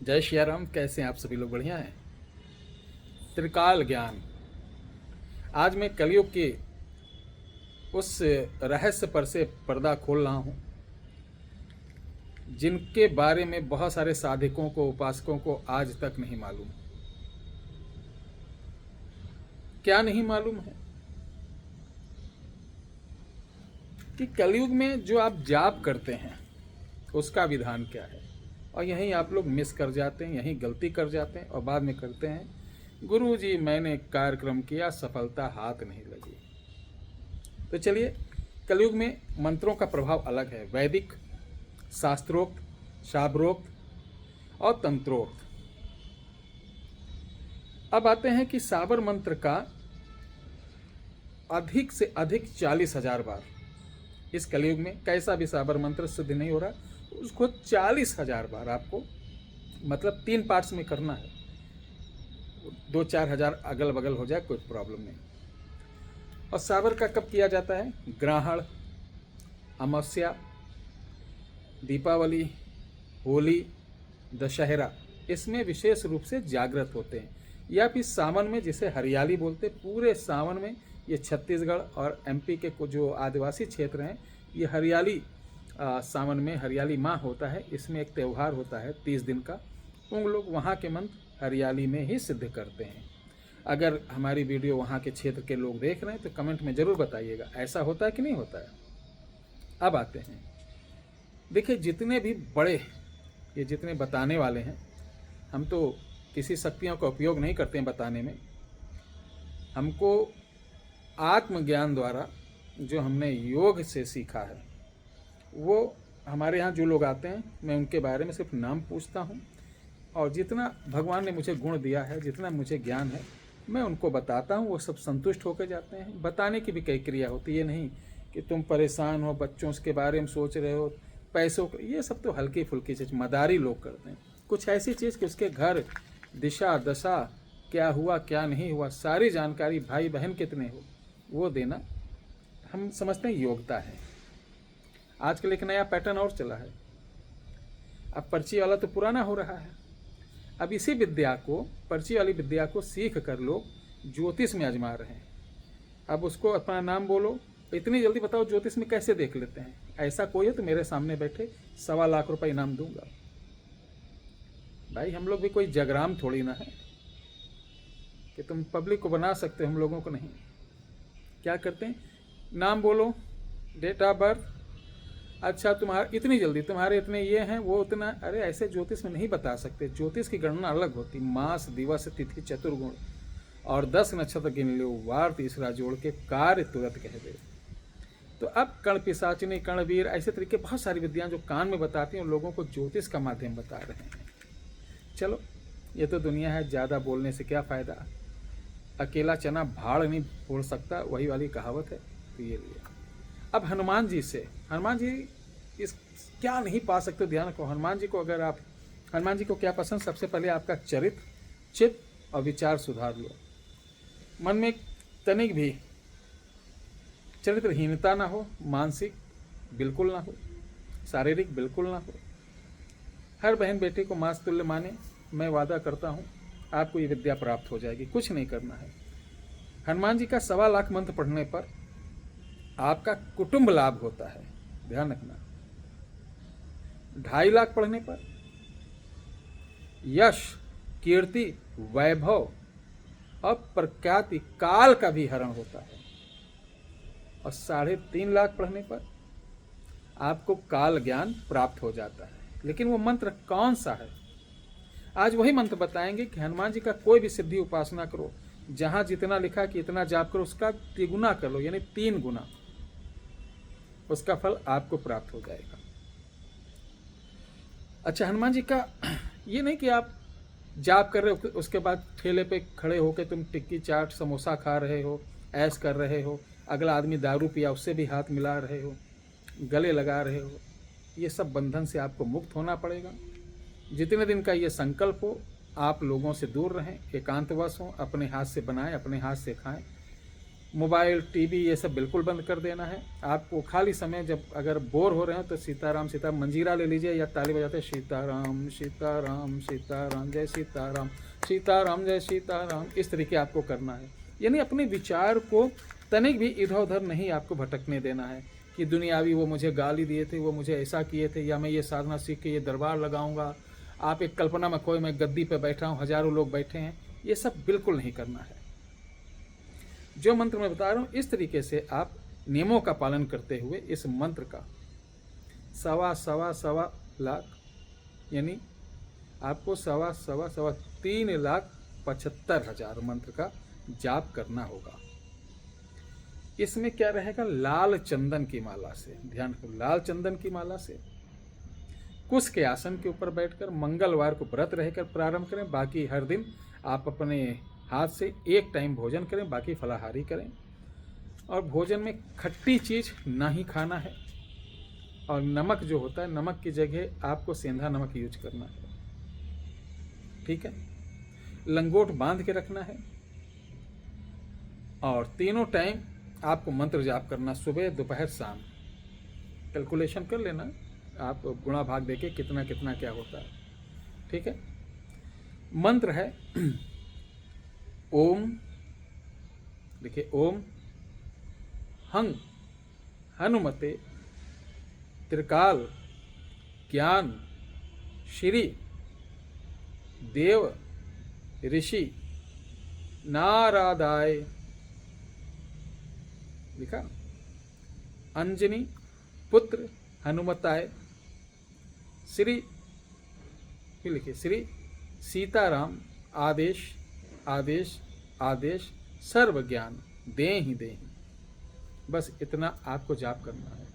जय श्री राम। कैसे हैं आप सभी लोग? बढ़िया हैं। त्रिकाल ज्ञान। आज मैं कलयुग के उस रहस्य पर से पर्दा खोल रहा हूँ जिनके बारे में बहुत सारे साधकों को, उपासकों को आज तक नहीं मालूम। क्या नहीं मालूम है कि कलयुग में जो आप जाप करते हैं उसका विधान क्या है, और यहीं आप लोग मिस कर जाते हैं, यहीं गलती कर जाते हैं और बाद में करते हैं गुरु जी मैंने कार्यक्रम किया, सफलता हाथ नहीं लगी। तो चलिए, कलयुग में मंत्रों का प्रभाव अलग है, वैदिक, शास्त्रोक्त, शाब्रोक्त और तंत्रोक्त। अब आते हैं कि साबर मंत्र का अधिक से अधिक 40,000 बार इस कलयुग में कैसा भी साबर मंत्र सिद्ध नहीं हो रहा, उसको 40,000 बार आपको, मतलब 3 पार्ट्स में करना है। 2-4 हजार अगल बगल हो जाए कोई प्रॉब्लम नहीं। और साबर का कब किया जाता है? ग्रहण, अमावस्या, दीपावली, होली, दशहरा, इसमें विशेष रूप से जागृत होते हैं। या फिर सावन में, जिसे हरियाली बोलते, पूरे सावन में ये छत्तीसगढ़ और एमपी के कुछ जो आदिवासी क्षेत्र हैं, ये हरियाली, सावन में हरियाली माह होता है। इसमें एक त्यौहार होता है 30 दिन का, उन लोग वहाँ के मंत्र हरियाली में ही सिद्ध करते हैं। अगर हमारी वीडियो वहाँ के क्षेत्र के लोग देख रहे हैं तो कमेंट में ज़रूर बताइएगा ऐसा होता है कि नहीं होता है। अब आते हैं, देखिए जितने भी बड़े, ये जितने बताने वाले हैं, हम तो किसी शक्तियों का उपयोग नहीं करते हैं बताने में। हमको आत्मज्ञान द्वारा जो हमने योग से सीखा है, वो हमारे यहाँ जो लोग आते हैं, मैं उनके बारे में सिर्फ नाम पूछता हूँ, और जितना भगवान ने मुझे गुण दिया है, जितना मुझे ज्ञान है, मैं उनको बताता हूँ। वो सब संतुष्ट होकर जाते हैं। बताने की भी कई क्रिया होती है, नहीं कि तुम परेशान हो, बच्चों के बारे में सोच रहे हो, पैसों, ये सब तो हल्की फुल्की चीज़ मदारी लोग करते हैं। कुछ ऐसी चीज़ कि उसके घर, दिशा, दशा, क्या हुआ क्या नहीं हुआ, सारी जानकारी, भाई बहन कितने हो, वो देना हम समझते हैं योग्यता है। आजकल एक नया पैटर्न और चला है। अब पर्ची वाला तो पुराना हो रहा है। अब इसी विद्या को, पर्ची वाली विद्या को सीख कर लोग ज्योतिष में आजमा रहे हैं। अब उसको अपना नाम बोलो, इतनी जल्दी बताओ ज्योतिष में कैसे देख लेते हैं। ऐसा कोई है तो मेरे सामने बैठे, 1.25 लाख रुपए इनाम दूंगा। भाई हम लोग भी कोई जगराम थोड़ी ना है कि तुम पब्लिक को बना सकते हो, हम लोगों को नहीं। क्या करते हैं, नाम बोलो, डेट ऑफ बर्थ, अच्छा तुम्हारा इतनी जल्दी, तुम्हारे इतने ये हैं, वो उतना, अरे ऐसे ज्योतिष में नहीं बता सकते। ज्योतिष की गणना अलग होती, मास, दिवस, तिथि, चतुर्गुण और 10 नक्षत्र गिन लो, वार तीसरा जोड़ के कार्य तुरंत कह दे। तो अब कर्ण पिशाचिनी, कर्णवीर, ऐसे तरीके बहुत सारी विद्याएं जो कान में बताती हैं, लोगों को ज्योतिष का माध्यम बता रहे हैं। चलो, ये तो दुनिया है, ज़्यादा बोलने से क्या फ़ायदा। अकेला चना भाड़ नहीं फोड़ सकता, वही वाली कहावत है। तो ये लिया। अब हनुमान जी से, हनुमान जी इस क्या नहीं पा सकते, ध्यान रखो। हनुमान जी को अगर आप, हनुमान जी को क्या पसंद, सबसे पहले आपका चरित्र, चित्त और विचार सुधार लो। मन में तनिक भी चरित्रहीनता ना हो, मानसिक बिल्कुल ना हो, शारीरिक बिल्कुल ना हो। हर बहन बेटी को माँ तुल्य माने। मैं वादा करता हूँ आपको ये विद्या प्राप्त हो जाएगी, कुछ नहीं करना है। हनुमान जी का 1.25 लाख मंत्र पढ़ने पर आपका कुटुंब लाभ होता है, ध्यान रखना। 2.5 लाख पढ़ने पर यश, कीर्ति, वैभव और प्रख्याति, काल का भी हरण होता है। और 3.5 लाख पढ़ने पर आपको काल ज्ञान प्राप्त हो जाता है। लेकिन वो मंत्र कौन सा है, आज वही मंत्र बताएंगे कि हनुमान जी का कोई भी सिद्धि उपासना करो, जहां जितना लिखा कि इतना जाप करो, उसका 3 गुना कर लो, यानी 3 गुना उसका फल आपको प्राप्त हो जाएगा। अच्छा, हनुमान जी का ये नहीं कि आप जाप कर रहे हो, उसके बाद ठेले पे खड़े होकर तुम टिक्की, चाट, समोसा खा रहे हो, ऐश कर रहे हो, अगला आदमी दारू पिया उससे भी हाथ मिला रहे हो, गले लगा रहे हो। ये सब बंधन से आपको मुक्त होना पड़ेगा। जितने दिन का ये संकल्प हो, आप लोगों से दूर रहें, एकांतवश हों, अपने हाथ से बनाएं, अपने हाथ से खाएं। मोबाइल, टीवी ये सब बिल्कुल बंद कर देना है। आपको खाली समय जब अगर बोर हो रहे हो तो सीताराम सीताराम मंजीरा ले लीजिए या ताली बजाते सीताराम सीताराम सीताराम जय सीताराम सीताराम जय सीताराम, इस तरीके आपको करना है। यानी अपने विचार को तनिक भी इधर उधर नहीं आपको भटकने देना है कि दुनियावी वो मुझे गाली दिए थे, वो मुझे ऐसा किए थे, या मैं ये साधना सीख के ये दरबार लगाऊंगा। आप एक कल्पना में खोए मैं गद्दी पे बैठा हूँ, हजारों लोग बैठे हैं, ये सब बिल्कुल नहीं करना है। जो मंत्र मैं बता रहा हूँ इस तरीके से आप नियमों का पालन करते हुए इस मंत्र का सवा लाख यानी आपको सवा 3,75,000 मंत्र का जाप करना होगा। इसमें क्या रहेगा, लाल चंदन की माला से, ध्यान रखो, लाल चंदन की माला से कुश के आसन के ऊपर बैठकर मंगलवार को व्रत रहकर प्रारंभ करें। बाकी हर दिन आप अपने हाथ से एक टाइम भोजन करें, बाकी फलाहारी करें। और भोजन में खट्टी चीज़ ना ही खाना है, और नमक जो होता है, नमक की जगह आपको सेंधा नमक यूज करना है, ठीक है। लंगोट बांध के रखना है, और तीनों टाइम आपको मंत्र जाप करना, सुबह दोपहर शाम। कैलकुलेशन कर लेना आप, गुणा भाग देके कितना कितना क्या होता है, ठीक है। मंत्र है ओम, देखिए ओम हंग हनुमते त्रिकाल ज्ञान श्री देव ऋषि नारादाय, लिखा, अंजनी पुत्र हनुमताय, श्री, फिर लिखिए श्री सीताराम आदेश आदेश आदेश सर्व ज्ञान देहि देहि। बस इतना आपको जाप करना है।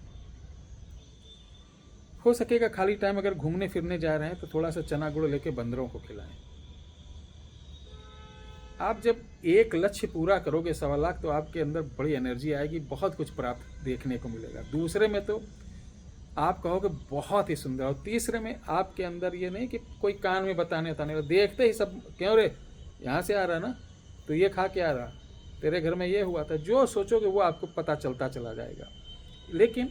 हो सकेगा खाली टाइम अगर घूमने फिरने जा रहे हैं तो थोड़ा सा चना गुड़ लेके बंदरों को खिलाएं। आप जब एक लक्ष्य पूरा करोगे 1.25 लाख, तो आपके अंदर बड़ी एनर्जी आएगी, बहुत कुछ प्राप्त देखने को मिलेगा। दूसरे में तो आप कहोगे बहुत ही सुंदर, और तीसरे में आपके अंदर ये नहीं कि कोई कान में बताने देखते ही सब, क्यों रे यहाँ से आ रहा ना, तो ये खा के आ रहा, तेरे घर में ये हुआ था, जो सोचोगे वो आपको पता चलता चला जाएगा। लेकिन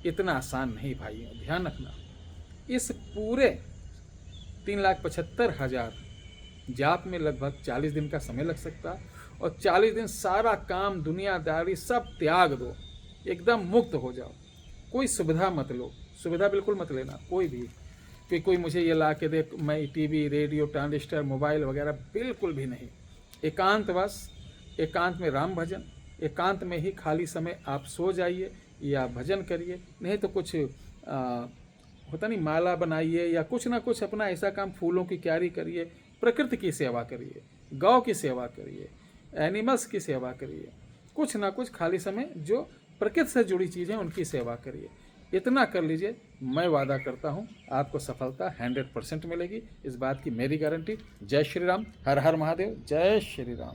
इतना आसान नहीं भाइयों, ध्यान रखना। इस पूरे 3,75,000 जाप में लगभग 40 दिन का समय लग सकता है, और 40 दिन सारा काम दुनियादारी सब त्याग दो, एकदम मुक्त हो जाओ। कोई सुविधा मत लो, सुविधा बिल्कुल मत लेना कोई भी, कि कोई मुझे ये ला के दे, मैं टीवी रेडियो ट्रांजिस्टर मोबाइल वगैरह बिल्कुल भी नहीं। एकांतवास, एकांत में राम भजन, एकांत में ही खाली समय आप सो जाइए या भजन करिए, नहीं तो कुछ होता नहीं, माला बनाइए या कुछ ना कुछ अपना ऐसा काम, फूलों की क्यारी करिए, प्रकृति की सेवा करिए, गौ की सेवा करिए, एनिमल्स की सेवा करिए, कुछ ना कुछ खाली समय जो प्रकृति से जुड़ी चीज़ें उनकी सेवा करिए। इतना कर लीजिए, मैं वादा करता हूँ आपको सफलता 100% मिलेगी, इस बात की मेरी गारंटी। जय श्री राम, हर हर महादेव, जय श्री राम।